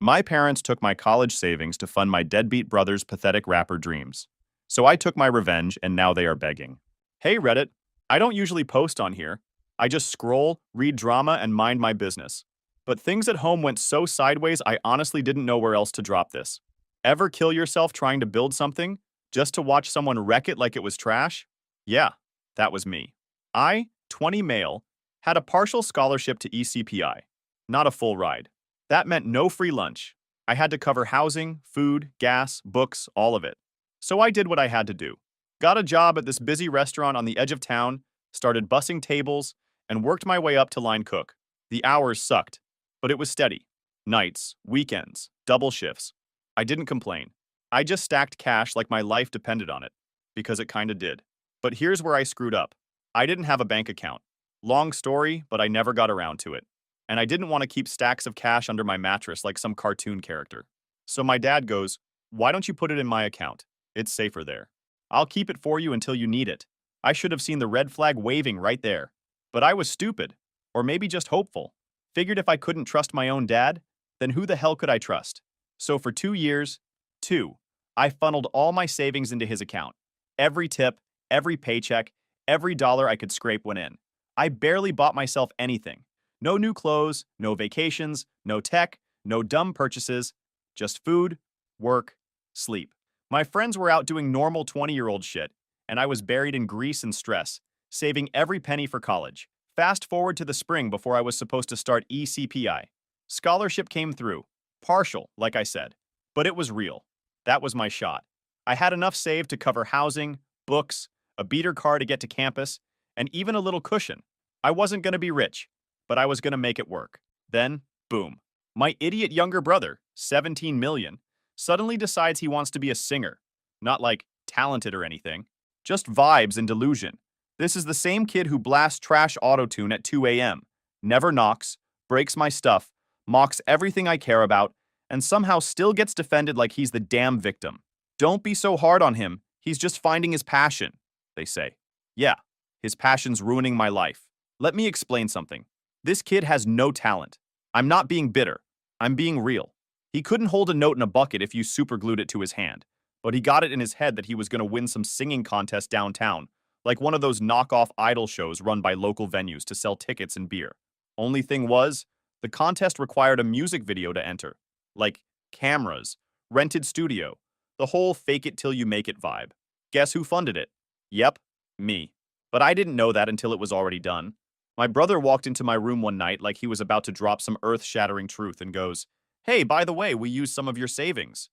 My parents took my college savings to fund my deadbeat brother's pathetic rapper dreams. So I took my revenge, and now they are begging. Hey Reddit, I don't usually post on here. I just scroll, read drama, and mind my business. But things at home went so sideways I honestly didn't know where else to drop this. Ever kill yourself trying to build something just to watch someone wreck it like it was trash? Yeah, that was me. I, 20 male, had a partial scholarship to ECPI, not a full ride. That meant no free lunch. I had to cover housing, food, gas, books, all of it. So I did what I had to do. Got a job at this busy restaurant on the edge of town, started bussing tables, and worked my way up to line cook. The hours sucked, but it was steady. Nights, weekends, double shifts. I didn't complain. I just stacked cash like my life depended on it, because it kinda did. But here's where I screwed up. I didn't have a bank account. Long story, but I never got around to it. And I didn't want to keep stacks of cash under my mattress like some cartoon character. So my dad goes, "Why don't you put it in my account? It's safer there. I'll keep it for you until you need it." I should have seen the red flag waving right there. But I was stupid. Or maybe just hopeful. Figured if I couldn't trust my own dad, then who the hell could I trust? So for 2 years, I funneled all my savings into his account. Every tip, every paycheck, every dollar I could scrape went in. I barely bought myself anything. No new clothes, no vacations, no tech, no dumb purchases, just food, work, sleep. My friends were out doing normal 20-year-old shit, and I was buried in grease and stress, saving every penny for college. Fast forward to the spring before I was supposed to start ECPI. Scholarship came through. Partial, like I said. But it was real. That was my shot. I had enough saved to cover housing, books, a beater car to get to campus, and even a little cushion. I wasn't going to be rich, but I was going to make it work. Then, boom. My idiot younger brother, 17 million, suddenly decides he wants to be a singer. Not like talented or anything. Just vibes and delusion. This is the same kid who blasts trash autotune at 2 a.m., never knocks, breaks my stuff, mocks everything I care about, and somehow still gets defended like he's the damn victim. Don't be so hard on him. He's just finding his passion, they say. Yeah, his passion's ruining my life. Let me explain something. This kid has no talent. I'm not being bitter. I'm being real. He couldn't hold a note in a bucket if you superglued it to his hand, but he got it in his head that he was going to win some singing contest downtown, like one of those knockoff idol shows run by local venues to sell tickets and beer. Only thing was, the contest required a music video to enter. Like cameras, rented studio, the whole fake it till you make it vibe. Guess who funded it? Yep, me. But I didn't know that until it was already done. My brother walked into my room one night like he was about to drop some earth-shattering truth and goes, "Hey, by the way, we used some of your savings."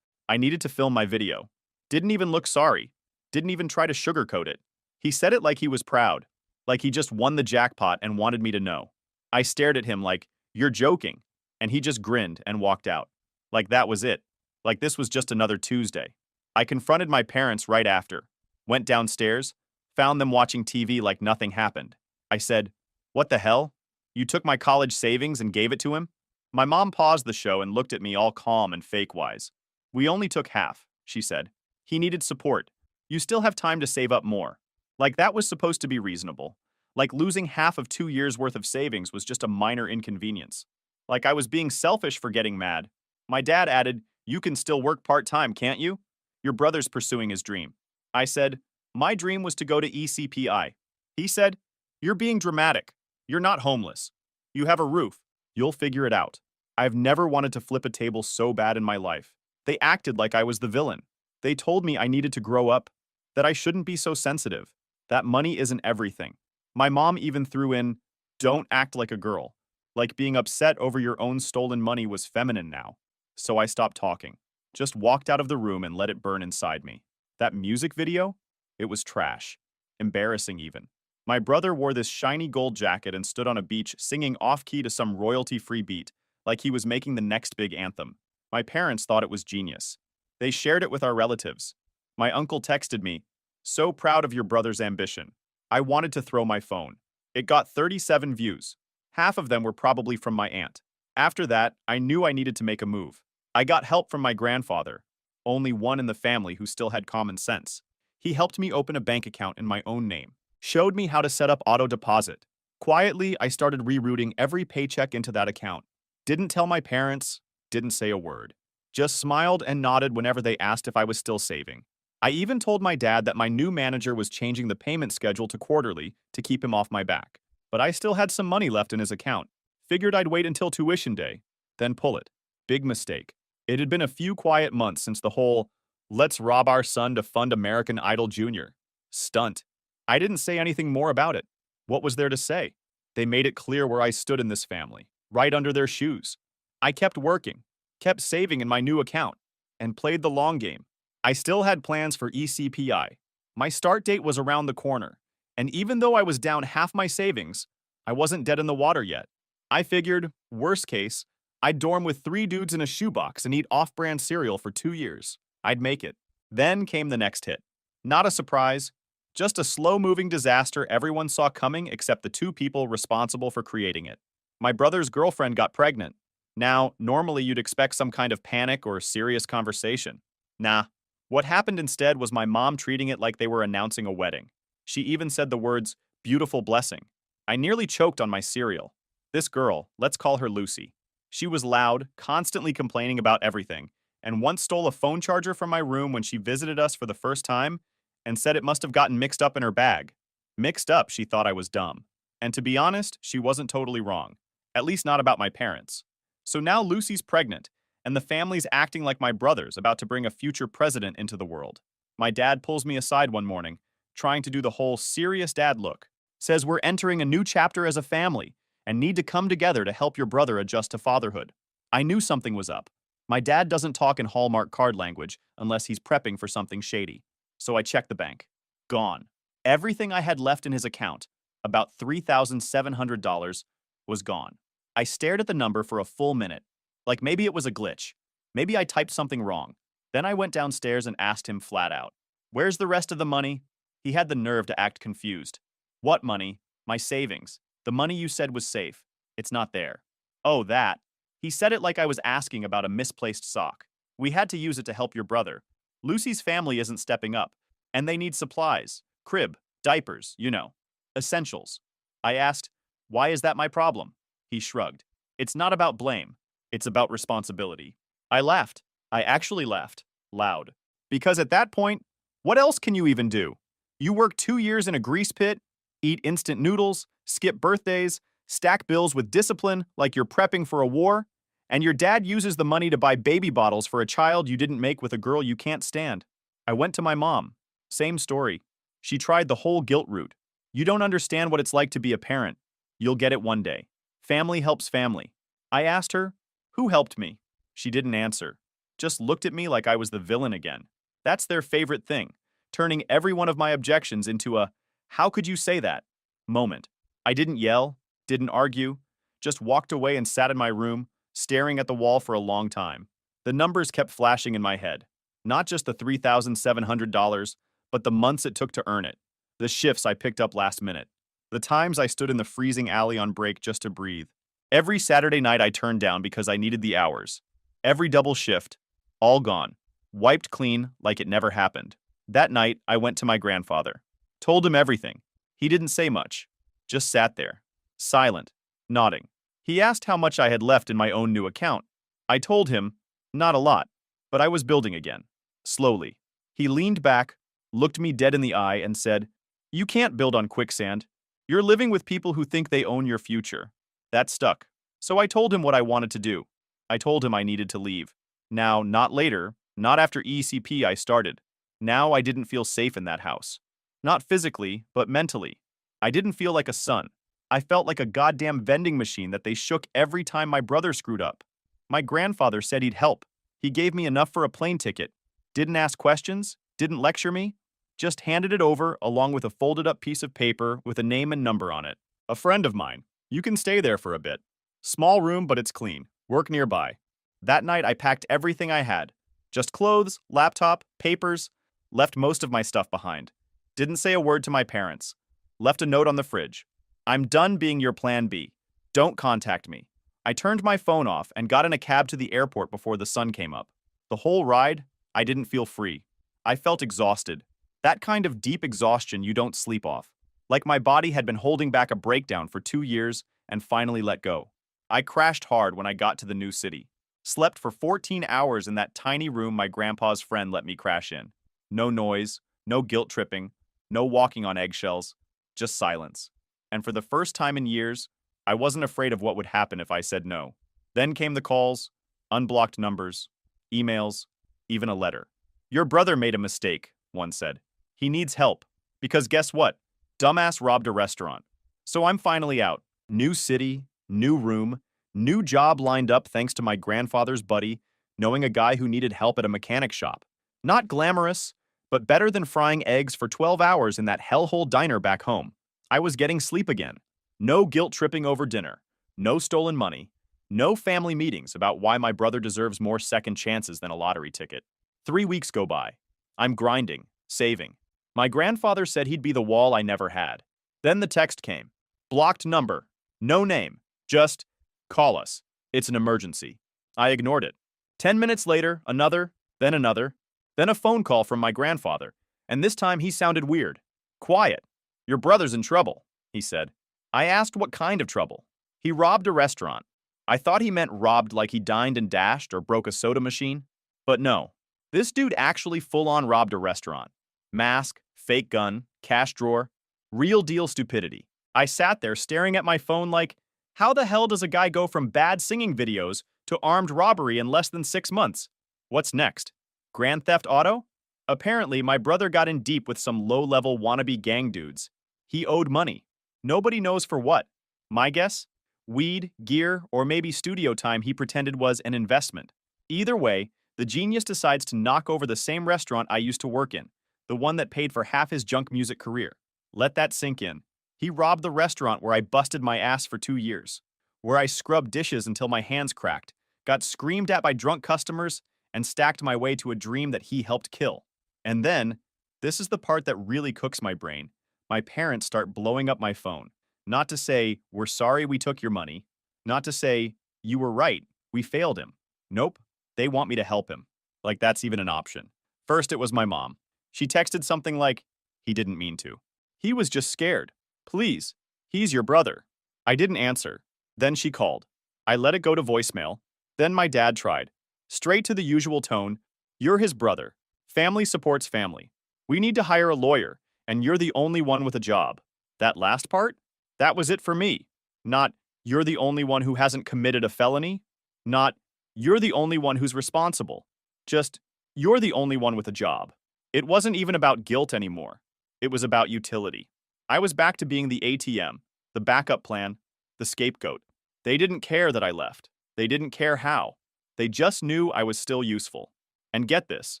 I needed to film my video. Didn't even look sorry. Didn't even try to sugarcoat it. He said it like he was proud. Like he just won the jackpot and wanted me to know. I stared at him like, "You're joking." And he just grinned and walked out. Like that was it. Like this was just another Tuesday. I confronted my parents right after. Went downstairs, found them watching TV like nothing happened. I said, "What the hell? You took my college savings and gave it to him?" My mom paused the show and looked at me all calm and fake-wise. "We only took half," she said. "He needed support. You still have time to save up more." Like that was supposed to be reasonable. Like losing half of 2 years' worth of savings was just a minor inconvenience. Like I was being selfish for getting mad. My dad added, "You can still work part-time, can't you? Your brother's pursuing his dream." I said, "My dream was to go to ECPI." He said, "You're being dramatic. You're not homeless. You have a roof. You'll figure it out." I've never wanted to flip a table so bad in my life. They acted like I was the villain. They told me I needed to grow up, that I shouldn't be so sensitive, that money isn't everything. My mom even threw in, "Don't act like a girl," like being upset over your own stolen money was feminine now. So I stopped talking, just walked out of the room and let it burn inside me. That music video? It was trash. Embarrassing even. My brother wore this shiny gold jacket and stood on a beach singing off-key to some royalty-free beat, like he was making the next big anthem. My parents thought it was genius. They shared it with our relatives. My uncle texted me, "So proud of your brother's ambition." I wanted to throw my phone. It got 37 views. Half of them were probably from my aunt. After that, I knew I needed to make a move. I got help from my grandfather, only one in the family who still had common sense. He helped me open a bank account in my own name, showed me how to set up auto deposit. Quietly, I started rerouting every paycheck into that account. Didn't tell my parents, Didn't say a word. Just smiled and nodded whenever they asked if I was still saving. I even told my dad that my new manager was changing the payment schedule to quarterly to keep him off my back. But I still had some money left in his account. Figured I'd wait until tuition day, then pull it. Big mistake. It had been a few quiet months since the whole "let's rob our son to fund American Idol Jr." stunt. I didn't say anything more about it. What was there to say? They made it clear where I stood in this family, right under their shoes. I kept working, kept saving in my new account, and played the long game. I still had plans for ECPI. My start date was around the corner, and even though I was down half my savings, I wasn't dead in the water yet. I figured, worst case, I'd dorm with 3 dudes in a shoebox and eat off-brand cereal for 2 years. I'd make it. Then came the next hit. Not a surprise, just a slow-moving disaster everyone saw coming except the 2 people responsible for creating it. My brother's girlfriend got pregnant. Now, normally you'd expect some kind of panic or serious conversation. Nah. What happened instead was my mom treating it like they were announcing a wedding. She even said the words, "beautiful blessing." I nearly choked on my cereal. This girl, let's call her Lucy. She was loud, constantly complaining about everything, and once stole a phone charger from my room when she visited us for the first time and said it must have gotten mixed up in her bag. Mixed up, she thought I was dumb. And to be honest, she wasn't totally wrong. At least not about my parents. So now Lucy's pregnant, and the family's acting like my brother's about to bring a future president into the world. My dad pulls me aside one morning, trying to do the whole serious dad look. Says we're entering a new chapter as a family and need to come together to help your brother adjust to fatherhood. I knew something was up. My dad doesn't talk in Hallmark card language unless he's prepping for something shady. So I checked the bank. Gone. Everything I had left in his account, about $3,700, was gone. I stared at the number for a full minute. Like maybe it was a glitch. Maybe I typed something wrong. Then I went downstairs and asked him flat out, "Where's the rest of the money?" He had the nerve to act confused. "What money?" "My savings. The money you said was safe. It's not there." "Oh, that." He said it like I was asking about a misplaced sock. "We had to use it to help your brother. Lucy's family isn't stepping up, and they need supplies. Crib, diapers, you know. Essentials." I asked, "Why is that my problem?" He shrugged. "It's not about blame. It's about responsibility." I laughed. I actually laughed. Loud. Because at that point, what else can you even do? You work 2 years in a grease pit, eat instant noodles, skip birthdays, stack bills with discipline like you're prepping for a war, and your dad uses the money to buy baby bottles for a child you didn't make with a girl you can't stand. I went to my mom. Same story. She tried the whole guilt route. You don't understand what it's like to be a parent. You'll get it one day. Family helps family. I asked her, "Who helped me?" She didn't answer. Just looked at me like I was the villain again. That's their favorite thing, turning every one of my objections into a "how could you say that?" moment. I didn't yell, didn't argue, just walked away and sat in my room, staring at the wall for a long time. The numbers kept flashing in my head. Not just the $3,700, but the months it took to earn it. The shifts I picked up last minute. The times I stood in the freezing alley on break just to breathe. Every Saturday night I turned down because I needed the hours. Every double shift. All gone. Wiped clean like it never happened. That night, I went to my grandfather. Told him everything. He didn't say much. Just sat there. Silent. Nodding. He asked how much I had left in my own new account. I told him, not a lot, but I was building again. Slowly. He leaned back, looked me dead in the eye, and said, "You can't build on quicksand. You're living with people who think they own your future." That stuck. So I told him what I wanted to do. I told him I needed to leave. Now, not later, not after ECP I started. Now I didn't feel safe in that house. Not physically, but mentally. I didn't feel like a son. I felt like a goddamn vending machine that they shook every time my brother screwed up. My grandfather said he'd help. He gave me enough for a plane ticket. Didn't ask questions, didn't lecture me, just handed it over along with a folded up piece of paper with a name and number on it. "A friend of mine. You can stay there for a bit. Small room, but it's clean. Work nearby." That night I packed everything I had. Just clothes, laptop, papers, left most of my stuff behind. Didn't say a word to my parents. Left a note on the fridge. "I'm done being your plan B. Don't contact me." I turned my phone off and got in a cab to the airport before the sun came up. The whole ride, I didn't feel free. I felt exhausted. That kind of deep exhaustion you don't sleep off. Like my body had been holding back a breakdown for 2 years and finally let go. I crashed hard when I got to the new city. Slept for 14 hours in that tiny room my grandpa's friend let me crash in. No noise, no guilt tripping, no walking on eggshells, just silence. And for the first time in years, I wasn't afraid of what would happen if I said no. Then came the calls, unblocked numbers, emails, even a letter. Your brother made a mistake, one said. He needs help. Because guess what? Dumbass robbed a restaurant. So I'm finally out. New city, new room, new job lined up thanks to my grandfather's buddy, knowing a guy who needed help at a mechanic shop. Not glamorous, but better than frying eggs for 12 hours in that hellhole diner back home. I was getting sleep again. No guilt tripping over dinner. No stolen money. No family meetings about why my brother deserves more second chances than a lottery ticket. 3 weeks go by. I'm grinding, saving. My grandfather said he'd be the wall I never had. Then the text came. Blocked number. No name. Just, call us. It's an emergency. I ignored it. 10 minutes later, another, then a phone call from my grandfather, and this time he sounded weird. Quiet. Your brother's in trouble, he said. I asked what kind of trouble. He robbed a restaurant. I thought he meant robbed like he dined and dashed or broke a soda machine. But no. This dude actually full-on robbed a restaurant. Mask, fake gun, cash drawer. Real deal stupidity. I sat there staring at my phone like, how the hell does a guy go from bad singing videos to armed robbery in less than 6 months? What's next? Grand Theft Auto? Apparently, my brother got in deep with some low-level wannabe gang dudes. He owed money. Nobody knows for what. My guess? Weed, gear, or maybe studio time he pretended was an investment. Either way, the genius decides to knock over the same restaurant I used to work in, the one that paid for half his junk music career. Let that sink in. He robbed the restaurant where I busted my ass for 2 years, where I scrubbed dishes until my hands cracked, got screamed at by drunk customers, and stacked my way to a dream that he helped kill. And then, this is the part that really cooks my brain, my parents start blowing up my phone. Not to say, we're sorry we took your money. Not to say, you were right, we failed him. Nope, they want me to help him. Like that's even an option. First, it was my mom. She texted something like, he didn't mean to. He was just scared. Please, he's your brother. I didn't answer. Then she called. I let it go to voicemail. Then my dad tried. Straight to the usual tone, you're his brother. Family supports family. We need to hire a lawyer, and you're the only one with a job. That last part? That was it for me. Not, you're the only one who hasn't committed a felony. Not, you're the only one who's responsible. Just, you're the only one with a job. It wasn't even about guilt anymore. It was about utility. I was back to being the ATM, the backup plan, the scapegoat. They didn't care that I left. They didn't care how. They just knew I was still useful. And get this,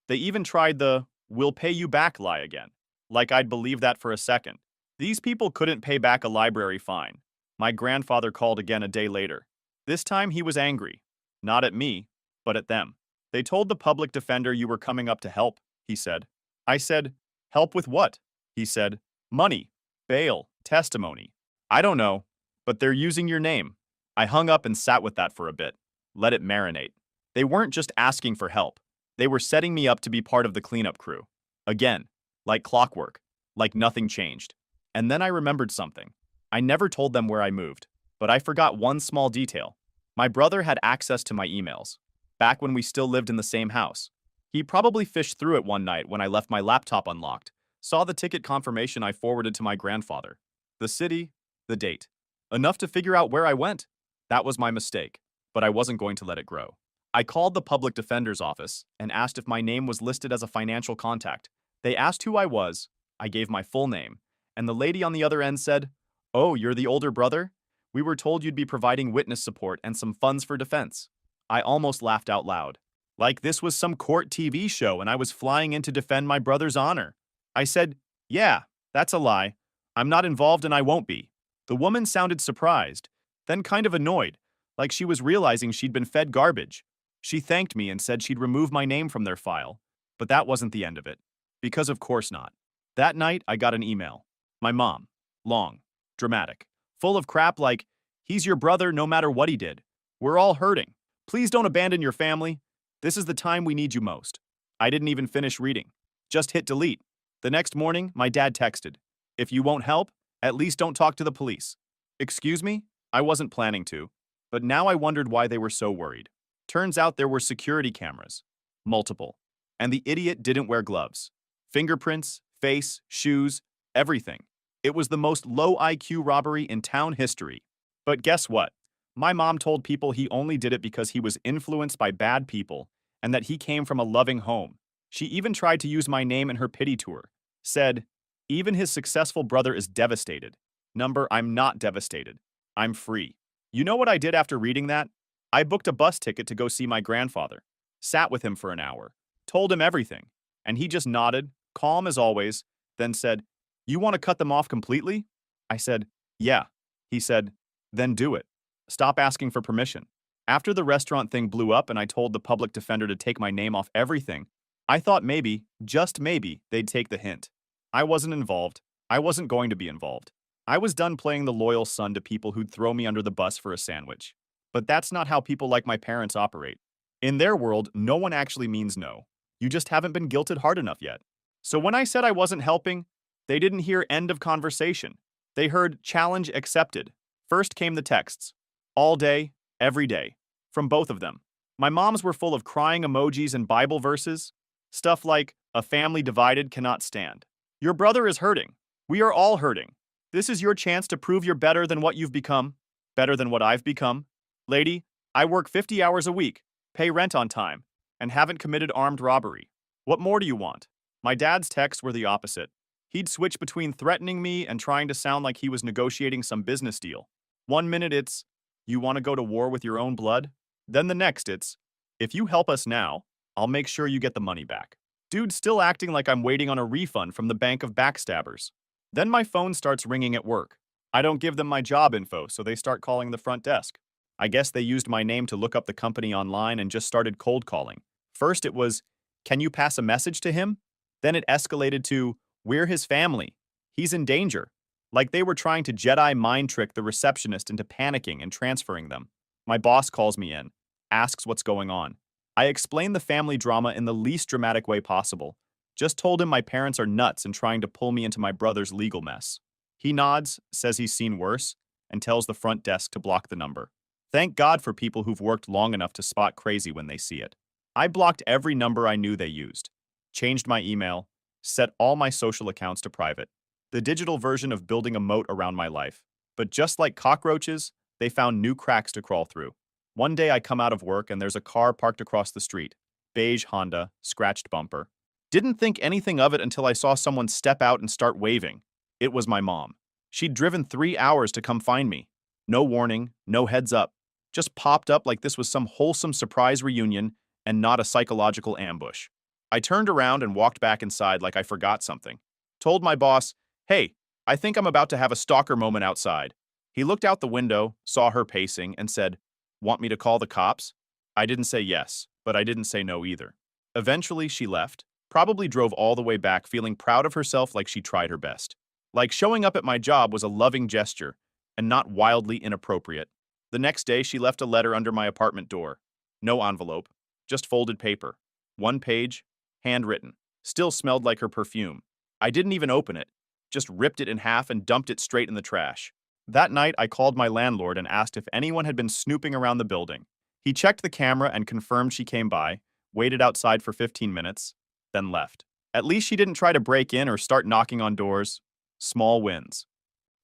they even tried the, we'll pay you back lie again. Like I'd believe that for a second. These people couldn't pay back a library fine. My grandfather called again a day later. This time he was angry. Not at me, but at them. They told the public defender you were coming up to help, he said. I said, help with what? He said, money, bail, testimony. I don't know, but they're using your name. I hung up and sat with that for a bit. Let it marinate. They weren't just asking for help. They were setting me up to be part of the cleanup crew. Again, like clockwork, like nothing changed. And then I remembered something. I never told them where I moved, but I forgot one small detail. My brother had access to my emails, back when we still lived in the same house. He probably fished through it one night when I left my laptop unlocked, saw the ticket confirmation I forwarded to my grandfather, the city, the date. Enough to figure out where I went. That was my mistake, but I wasn't going to let it grow. I called the public defender's office and asked if my name was listed as a financial contact. They asked who I was, I gave my full name, and the lady on the other end said, "Oh, you're the older brother? We were told you'd be providing witness support and some funds for defense." I almost laughed out loud. Like this was some court TV show and I was flying in to defend my brother's honor. I said, "Yeah, that's a lie. I'm not involved and I won't be." The woman sounded surprised, then kind of annoyed, like she was realizing she'd been fed garbage. She thanked me and said she'd remove my name from their file, but that wasn't the end of it. Because of course not. That night, I got an email. My mom. Long. Dramatic. Full of crap like, he's your brother no matter what he did. We're all hurting. Please don't abandon your family. This is the time we need you most. I didn't even finish reading. Just hit delete. The next morning, my dad texted, "If you won't help, at least don't talk to the police." Excuse me? I wasn't planning to, but now I wondered why they were so worried. Turns out there were security cameras. Multiple. And the idiot didn't wear gloves. Fingerprints, face, shoes, everything. It was the most low IQ robbery in town history. But guess what? My mom told people he only did it because he was influenced by bad people and that he came from a loving home. She even tried to use my name in her pity tour. Said, even his successful brother is devastated. Number, I'm not devastated. I'm free. You know what I did after reading that? I booked a bus ticket to go see my grandfather. Sat with him for an hour. Told him everything. And he just nodded, calm as always, then said, you want to cut them off completely? I said, yeah. He said, then do it. Stop asking for permission. After the restaurant thing blew up and I told the public defender to take my name off everything, I thought maybe, just maybe, they'd take the hint. I wasn't involved. I wasn't going to be involved. I was done playing the loyal son to people who'd throw me under the bus for a sandwich. But that's not how people like my parents operate. In their world, no one actually means no. You just haven't been guilted hard enough yet. So when I said I wasn't helping, they didn't hear end of conversation. They heard challenge accepted. First came the texts. All day, every day. From both of them. My mom's were full of crying emojis and Bible verses. Stuff like, a family divided cannot stand. Your brother is hurting. We are all hurting. This is your chance to prove you're better than what you've become. Better than what I've become. Lady, I work 50 hours a week, pay rent on time, and haven't committed armed robbery. What more do you want? My dad's texts were the opposite. He'd switch between threatening me and trying to sound like he was negotiating some business deal. 1 minute it's, you want to go to war with your own blood? Then the next it's, if you help us now, I'll make sure you get the money back. Dude's still acting like I'm waiting on a refund from the bank of backstabbers. Then my phone starts ringing at work. I don't give them my job info, so they start calling the front desk. I guess they used my name to look up the company online and just started cold calling. First it was, can you pass a message to him? Then it escalated to, we're his family. He's in danger. Like they were trying to Jedi mind trick the receptionist into panicking and transferring them. My boss calls me in, asks what's going on. I explain the family drama in the least dramatic way possible. Just told him my parents are nuts and trying to pull me into my brother's legal mess. He nods, says he's seen worse, and tells the front desk to block the number. Thank God for people who've worked long enough to spot crazy when they see it. I blocked every number I knew they used, changed my email, set all my social accounts to private. The digital version of building a moat around my life. But just like cockroaches, they found new cracks to crawl through. One day I come out of work and there's a car parked across the street. Beige Honda, scratched bumper. Didn't think anything of it until I saw someone step out and start waving. It was my mom. She'd driven 3 hours to come find me. No warning, no heads up. Just popped up like this was some wholesome surprise reunion and not a psychological ambush. I turned around and walked back inside like I forgot something. Told my boss, hey, I think I'm about to have a stalker moment outside. He looked out the window, saw her pacing, and said, want me to call the cops? I didn't say yes, but I didn't say no either. Eventually, she left, probably drove all the way back feeling proud of herself like she tried her best. Like showing up at my job was a loving gesture and not wildly inappropriate. The next day, she left a letter under my apartment door. No envelope, just folded paper. 1 page, handwritten. Still smelled like her perfume. I didn't even open it, just ripped it in half and dumped it straight in the trash. That night, I called my landlord and asked if anyone had been snooping around the building. He checked the camera and confirmed she came by, waited outside for 15 minutes, then left. At least she didn't try to break in or start knocking on doors. Small wins.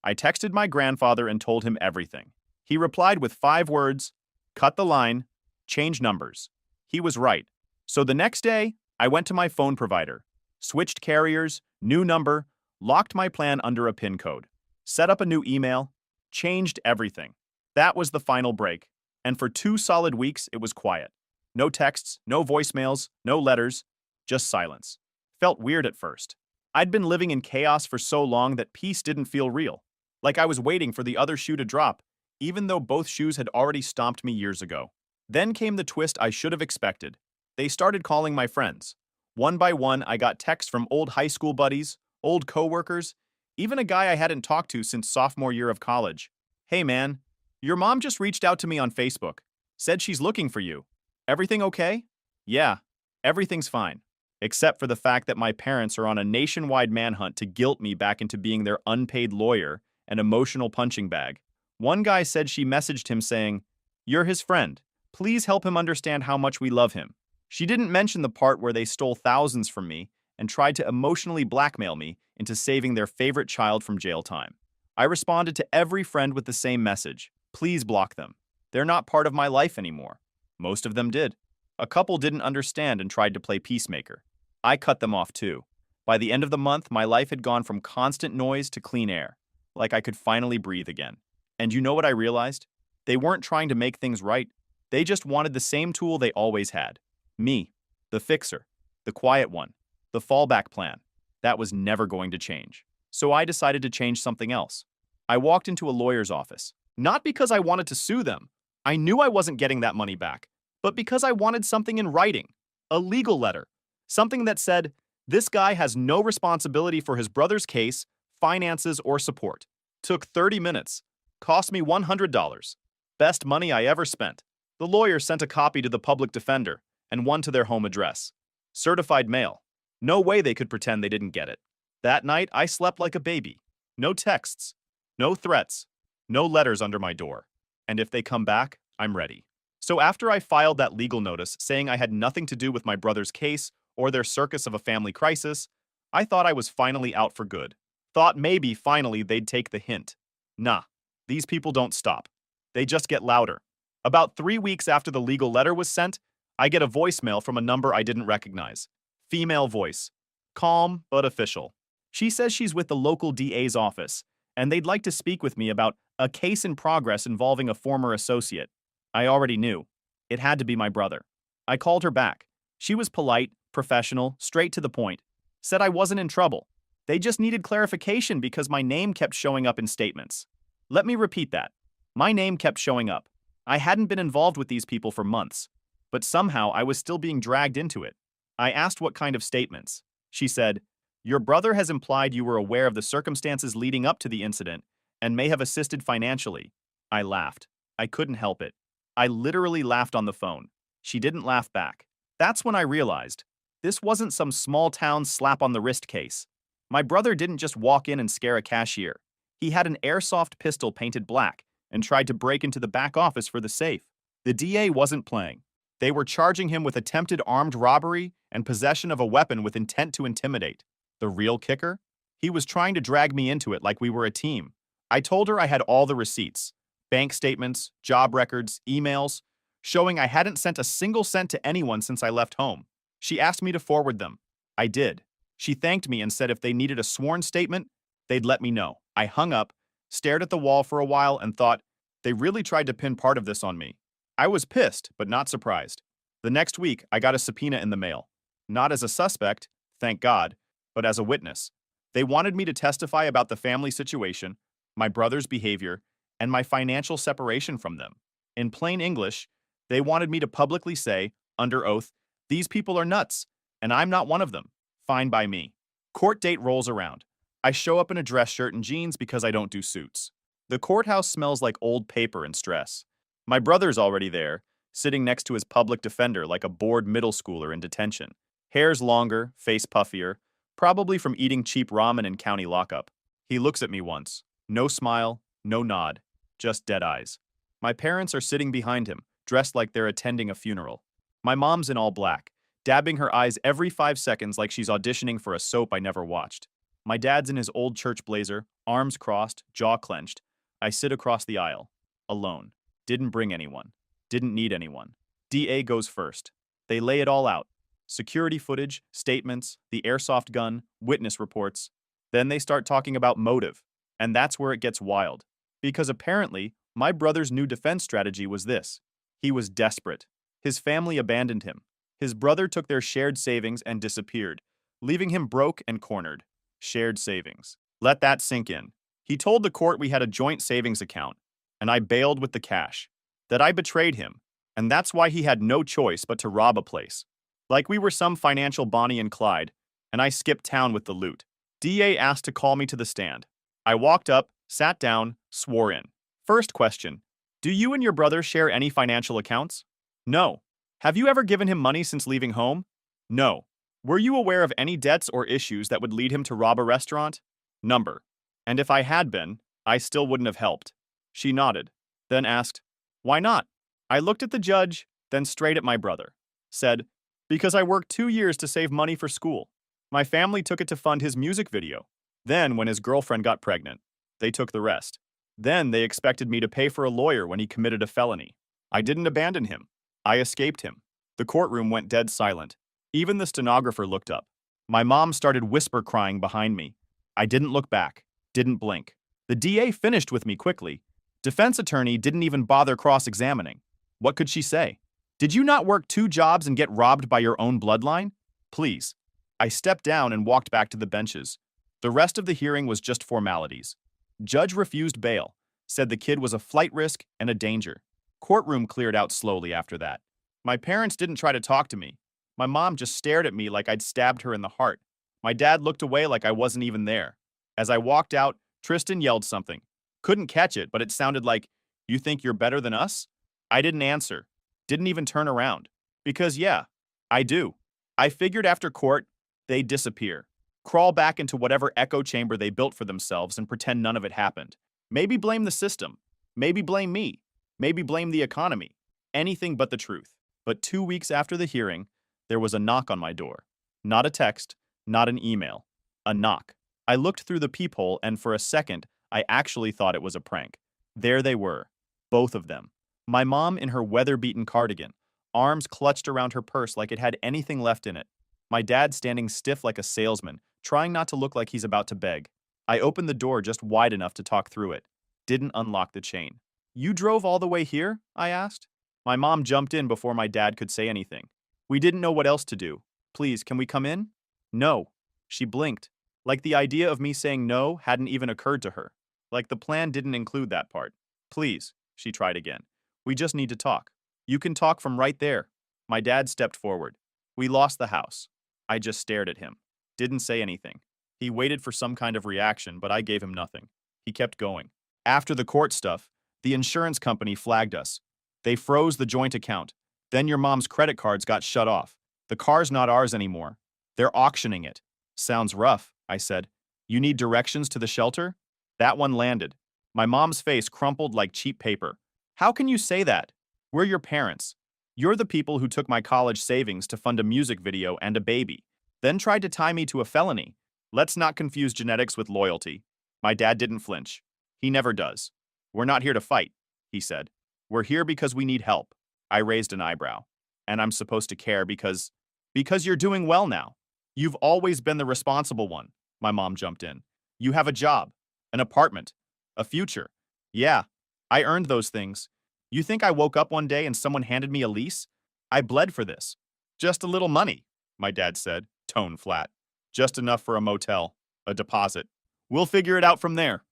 I texted my grandfather and told him everything. He replied with 5 words, cut the line, change numbers. He was right. So the next day, I went to my phone provider, switched carriers, new number, locked my plan under a PIN code, set up a new email, changed everything. That was the final break. And for 2 solid weeks, it was quiet. No texts, no voicemails, no letters, just silence. Felt weird at first. I'd been living in chaos for so long that peace didn't feel real. Like I was waiting for the other shoe to drop, even though both shoes had already stomped me years ago. Then came the twist I should have expected. They started calling my friends. One by one, I got texts from old high school buddies, old coworkers, even a guy I hadn't talked to since sophomore year of college. Hey man, your mom just reached out to me on Facebook. Said she's looking for you. Everything okay? Yeah, everything's fine. Except for the fact that my parents are on a nationwide manhunt to guilt me back into being their unpaid lawyer and emotional punching bag. One guy said she messaged him saying, "You're his friend. Please help him understand how much we love him. She didn't mention the part where they stole thousands from me and tried to emotionally blackmail me into saving their favorite child from jail time. I responded to every friend with the same message. Please block them. They're not part of my life anymore. Most of them did. A couple didn't understand and tried to play peacemaker. I cut them off too. By the end of the month, my life had gone from constant noise to clean air, like I could finally breathe again. And you know what I realized? They weren't trying to make things right. They just wanted the same tool they always had. Me, the fixer, the quiet one, the fallback plan. That was never going to change. So I decided to change something else. I walked into a lawyer's office, not because I wanted to sue them. I knew I wasn't getting that money back, but because I wanted something in writing, a legal letter, something that said, this guy has no responsibility for his brother's case, finances, or support. Took 30 minutes. Cost me $100. Best money I ever spent. The lawyer sent a copy to the public defender and one to their home address. Certified mail. No way they could pretend they didn't get it. That night, I slept like a baby. No texts, no threats, no letters under my door. And if they come back, I'm ready. So after I filed that legal notice saying I had nothing to do with my brother's case or their circus of a family crisis, I thought I was finally out for good. Thought maybe finally they'd take the hint. Nah, these people don't stop. They just get louder. About 3 weeks after the legal letter was sent, I get a voicemail from a number I didn't recognize. Female voice. Calm, but official. She says she's with the local DA's office, and they'd like to speak with me about a case in progress involving a former associate. I already knew. It had to be my brother. I called her back. She was polite, professional, straight to the point. Said I wasn't in trouble. They just needed clarification because my name kept showing up in statements. Let me repeat that. My name kept showing up. I hadn't been involved with these people for months, but somehow I was still being dragged into it. I asked what kind of statements. She said, your brother has implied you were aware of the circumstances leading up to the incident and may have assisted financially. I laughed. I couldn't help it. I literally laughed on the phone. She didn't laugh back. That's when I realized this wasn't some small town slap on the wrist case. My brother didn't just walk in and scare a cashier. He had an airsoft pistol painted black and tried to break into the back office for the safe. The DA wasn't playing. They were charging him with attempted armed robbery and possession of a weapon with intent to intimidate. The real kicker? He was trying to drag me into it like we were a team. I told her I had all the receipts, bank statements, job records, emails, showing I hadn't sent a single cent to anyone since I left home. She asked me to forward them. I did. She thanked me and said if they needed a sworn statement, they'd let me know. I hung up, stared at the wall for a while, and thought, they really tried to pin part of this on me. I was pissed, but not surprised. The next week, I got a subpoena in the mail. Not as a suspect, thank God, but as a witness. They wanted me to testify about the family situation, my brother's behavior, and my financial separation from them. In plain English, they wanted me to publicly say, under oath, these people are nuts, and I'm not one of them. Fine by me. Court date rolls around. I show up in a dress shirt and jeans because I don't do suits. The courthouse smells like old paper and stress. My brother's already there, sitting next to his public defender like a bored middle schooler in detention. Hair's longer, face puffier, probably from eating cheap ramen in county lockup. He looks at me once. No smile, no nod, just dead eyes. My parents are sitting behind him, dressed like they're attending a funeral. My mom's in all black, dabbing her eyes every 5 seconds like she's auditioning for a soap I never watched. My dad's in his old church blazer, arms crossed, jaw clenched. I sit across the aisle, alone. Didn't bring anyone. Didn't need anyone. DA goes first. They lay it all out. Security footage, statements, the airsoft gun, witness reports. Then they start talking about motive. And that's where it gets wild. Because apparently, my brother's new defense strategy was this. He was desperate. His family abandoned him. His brother took their shared savings and disappeared, leaving him broke and cornered. Shared savings. Let that sink in. He told the court we had a joint savings account, and I bailed with the cash. That I betrayed him, and that's why he had no choice but to rob a place. Like we were some financial Bonnie and Clyde, and I skipped town with the loot. DA asked to call me to the stand. I walked up, sat down, swore in. First question. Do you and your brother share any financial accounts? No. Have you ever given him money since leaving home? No. Were you aware of any debts or issues that would lead him to rob a restaurant? Number. And if I had been, I still wouldn't have helped. She nodded, then asked, why not? I looked at the judge, then straight at my brother. Said, because I worked 2 years to save money for school. My family took it to fund his music video. Then, when his girlfriend got pregnant, they took the rest. Then they expected me to pay for a lawyer when he committed a felony. I didn't abandon him. I escaped him. The courtroom went dead silent. Even the stenographer looked up. My mom started whisper crying behind me. I didn't look back, didn't blink. The DA finished with me quickly. Defense attorney didn't even bother cross-examining. What could she say? Did you not work 2 jobs and get robbed by your own bloodline? Please. I stepped down and walked back to the benches. The rest of the hearing was just formalities. Judge refused bail, said the kid was a flight risk and a danger. Courtroom cleared out slowly after that. My parents didn't try to talk to me. My mom just stared at me like I'd stabbed her in the heart. My dad looked away like I wasn't even there. As I walked out, Tristan yelled something. Couldn't catch it, but it sounded like, "You think you're better than us?" I didn't answer. Didn't even turn around. Because yeah, I do. I figured after court, they'd disappear. Crawl back into whatever echo chamber they built for themselves and pretend none of it happened. Maybe blame the system. Maybe blame me. Maybe blame the economy. Anything but the truth. But 2 weeks after the hearing, there was a knock on my door. Not a text, not an email. A knock. I looked through the peephole and for a second, I actually thought it was a prank. There they were. Both of them. My mom in her weather-beaten cardigan, arms clutched around her purse like it had anything left in it. My dad standing stiff like a salesman, trying not to look like he's about to beg. I opened the door just wide enough to talk through it. Didn't unlock the chain. You drove all the way here? I asked. My mom jumped in before my dad could say anything. We didn't know what else to do. Please, can we come in? No. She blinked. Like the idea of me saying no hadn't even occurred to her. Like the plan didn't include that part. Please, she tried again. We just need to talk. You can talk from right there. My dad stepped forward. We lost the house. I just stared at him. Didn't say anything. He waited for some kind of reaction, but I gave him nothing. He kept going. After the court stuff, the insurance company flagged us. They froze the joint account. Then your mom's credit cards got shut off. The car's not ours anymore. They're auctioning it. Sounds rough, I said. You need directions to the shelter? That one landed. My mom's face crumpled like cheap paper. How can you say that? We're your parents. You're the people who took my college savings to fund a music video and a baby, then tried to tie me to a felony. Let's not confuse genetics with loyalty. My dad didn't flinch. He never does. We're not here to fight, he said. We're here because we need help. I raised an eyebrow. And I'm supposed to care because you're doing well now. You've always been the responsible one, my mom jumped in. You have a job, an apartment, a future. Yeah, I earned those things. You think I woke up one day and someone handed me a lease? I bled for this. Just a little money, my dad said, tone flat. Just enough for a motel, a deposit. We'll figure it out from there.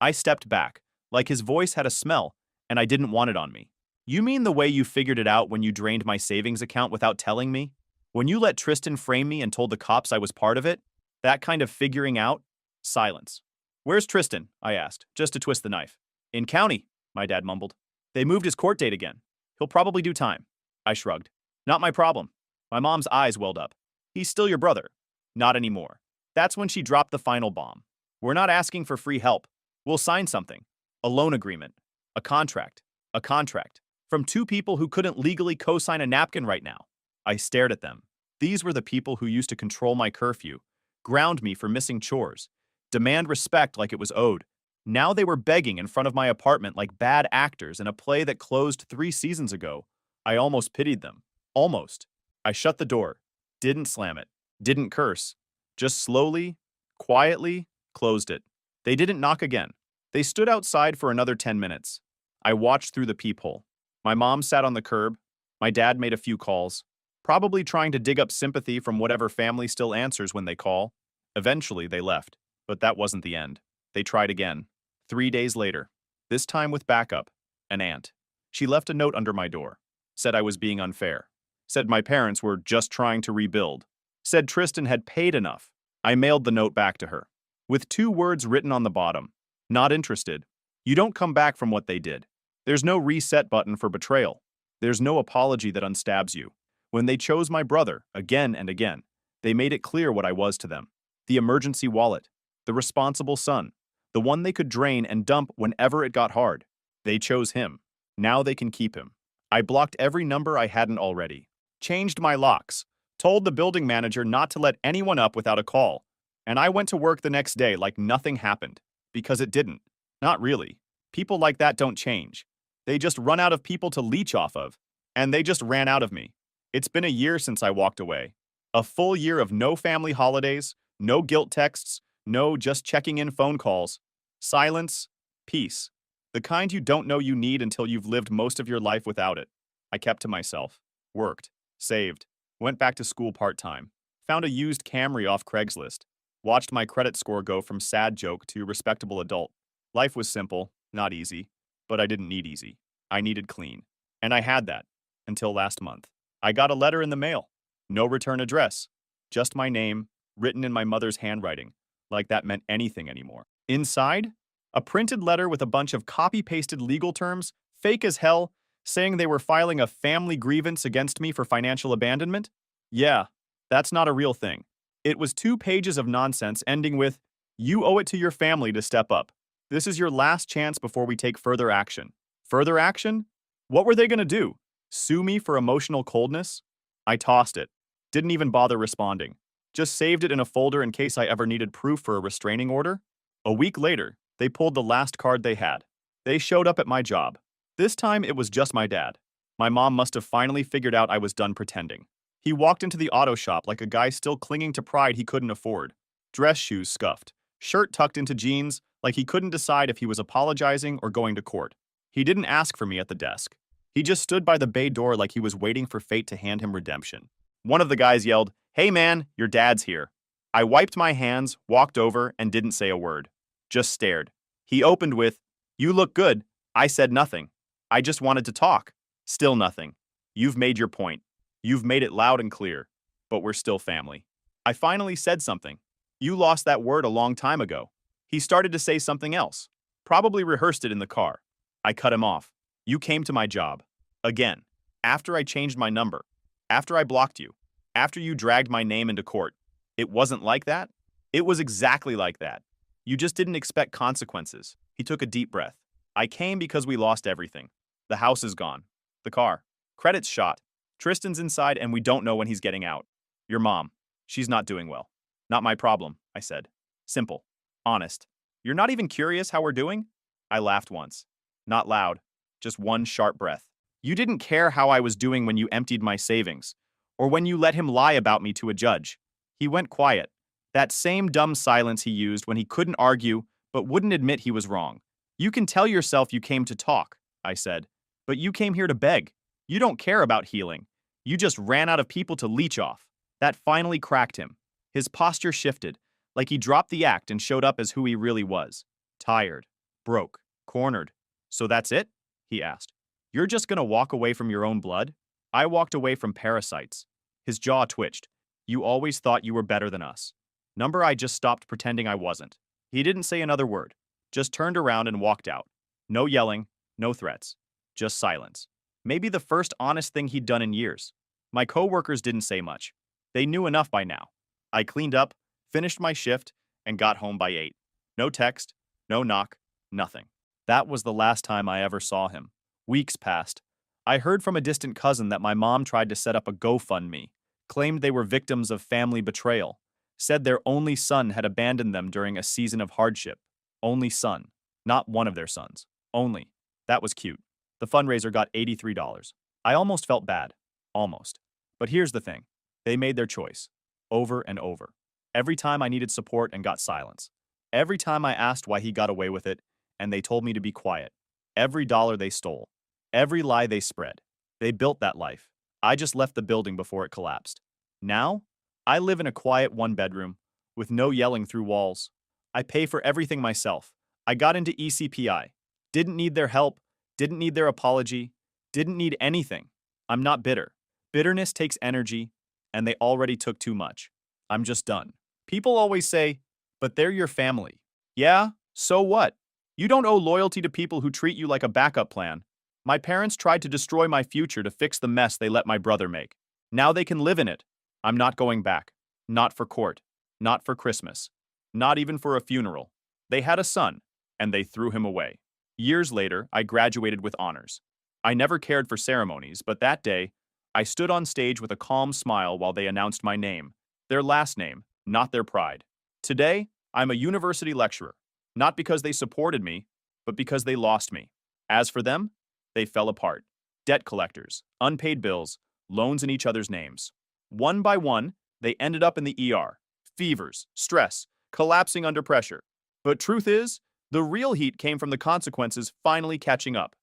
I stepped back, like his voice had a smell, and I didn't want it on me. You mean the way you figured it out when you drained my savings account without telling me? When you let Tristan frame me and told the cops I was part of it? That kind of figuring out? Silence. Where's Tristan? I asked, just to twist the knife. In county, my dad mumbled. They moved his court date again. He'll probably do time. I shrugged. Not my problem. My mom's eyes welled up. He's still your brother. Not anymore. That's when she dropped the final bomb. We're not asking for free help. We'll sign something. A loan agreement. A contract. A contract. From 2 people who couldn't legally co-sign a napkin right now. I stared at them. These were the people who used to control my curfew, ground me for missing chores, demand respect like it was owed. Now they were begging in front of my apartment like bad actors in a play that closed 3 seasons ago. I almost pitied them. Almost. I shut the door. Didn't slam it. Didn't curse. Just slowly, quietly, closed it. They didn't knock again. They stood outside for another 10 minutes. I watched through the peephole. My mom sat on the curb. My dad made a few calls, probably trying to dig up sympathy from whatever family still answers when they call. Eventually, they left. But that wasn't the end. They tried again. 3 days later. This time with backup. An aunt. She left a note under my door. Said I was being unfair. Said my parents were just trying to rebuild. Said Tristan had paid enough. I mailed the note back to her. With 2 words written on the bottom. Not interested. You don't come back from what they did. There's no reset button for betrayal. There's no apology that unstabs you. When they chose my brother, again and again, they made it clear what I was to them. The emergency wallet. The responsible son. The one they could drain and dump whenever it got hard. They chose him. Now they can keep him. I blocked every number I hadn't already, changed my locks, told the building manager not to let anyone up without a call, and I went to work the next day like nothing happened. Because it didn't. Not really. People like that don't change. They just run out of people to leech off of. And they just ran out of me. It's been a year since I walked away. A full year of no family holidays, no guilt texts, no just checking in phone calls. Silence, peace. The kind you don't know you need until you've lived most of your life without it. I kept to myself. Worked. Saved. Went back to school part-time. Found a used Camry off Craigslist. Watched my credit score go from sad joke to respectable adult. Life was simple, not easy, but I didn't need easy. I needed clean. And I had that. Until last month. I got a letter in the mail. No return address. Just my name, written in my mother's handwriting, like that meant anything anymore. Inside, a printed letter with a bunch of copy-pasted legal terms, fake as hell, saying they were filing a family grievance against me for financial abandonment? Yeah, that's not a real thing. It was 2 pages of nonsense ending with, "You owe it to your family to step up. This is your last chance before we take further action." Further action? What were they going to do? Sue me for emotional coldness? I tossed it. Didn't even bother responding. Just saved it in a folder in case I ever needed proof for a restraining order. A week later, they pulled the last card they had. They showed up at my job. This time, it was just my dad. My mom must have finally figured out I was done pretending. He walked into the auto shop like a guy still clinging to pride he couldn't afford. Dress shoes scuffed. Shirt tucked into jeans, like he couldn't decide if he was apologizing or going to court. He didn't ask for me at the desk. He just stood by the bay door like he was waiting for fate to hand him redemption. One of the guys yelled, "Hey man, your dad's here." I wiped my hands, walked over, and didn't say a word. Just stared. He opened with, "You look good." I said nothing. I just wanted to talk. Still nothing. "You've made your point. You've made it loud and clear. But we're still family." I finally said something. "You lost that word a long time ago." He started to say something else. Probably rehearsed it in the car. I cut him off. "You came to my job. Again. After I changed my number. After I blocked you. After you dragged my name into court. It wasn't like that? It was exactly like that. You just didn't expect consequences." He took a deep breath. "I came because we lost everything. The house is gone. The car. Credit's shot. Tristan's inside and we don't know when he's getting out. Your mom. She's not doing well." "Not my problem," I said. Simple. Honest. "You're not even curious how we're doing?" I laughed once. Not loud. Just one sharp breath. "You didn't care how I was doing when you emptied my savings. Or when you let him lie about me to a judge." He went quiet. That same dumb silence he used when he couldn't argue but wouldn't admit he was wrong. "You can tell yourself you came to talk," I said. "But you came here to beg. You don't care about healing. You just ran out of people to leech off." That finally cracked him. His posture shifted, like he dropped the act and showed up as who he really was. Tired. Broke. Cornered. "So that's it?" he asked. "You're just gonna walk away from your own blood?" I walked away from parasites. His jaw twitched. "You always thought you were better than us." Number I just stopped pretending I wasn't. He didn't say another word. Just turned around and walked out. No yelling, no threats. Just silence. Maybe the first honest thing he'd done in years. My coworkers didn't say much. They knew enough by now. I cleaned up, finished my shift, and got home by 8. No text, no knock, nothing. That was the last time I ever saw him. Weeks passed. I heard from a distant cousin that my mom tried to set up a GoFundMe, claimed they were victims of family betrayal, said their only son had abandoned them during a season of hardship. Only son. Not one of their sons. Only. That was cute. The fundraiser got $83. I almost felt bad. Almost. But here's the thing. They made their choice. Over and over. Every time I needed support and got silence. Every time I asked why he got away with it, and they told me to be quiet. Every dollar they stole. Every lie they spread. They built that life. I just left the building before it collapsed. Now, I live in a quiet one-bedroom, with no yelling through walls. I pay for everything myself. I got into ECPI. Didn't need their help. Didn't need their apology. Didn't need anything. I'm not bitter. Bitterness takes energy, and they already took too much. I'm just done. People always say, "But they're your family." Yeah, so what? You don't owe loyalty to people who treat you like a backup plan. My parents tried to destroy my future to fix the mess they let my brother make. Now they can live in it. I'm not going back. Not for court. Not for Christmas. Not even for a funeral. They had a son, and they threw him away. Years later, I graduated with honors. I never cared for ceremonies, but that day, I stood on stage with a calm smile while they announced my name, their last name, not their pride. Today, I'm a university lecturer, not because they supported me, but because they lost me. As for them, they fell apart. Debt collectors, unpaid bills, loans in each other's names. One by one, they ended up in the ER. Fevers, stress, collapsing under pressure. But truth is, the real heat came from the consequences finally catching up.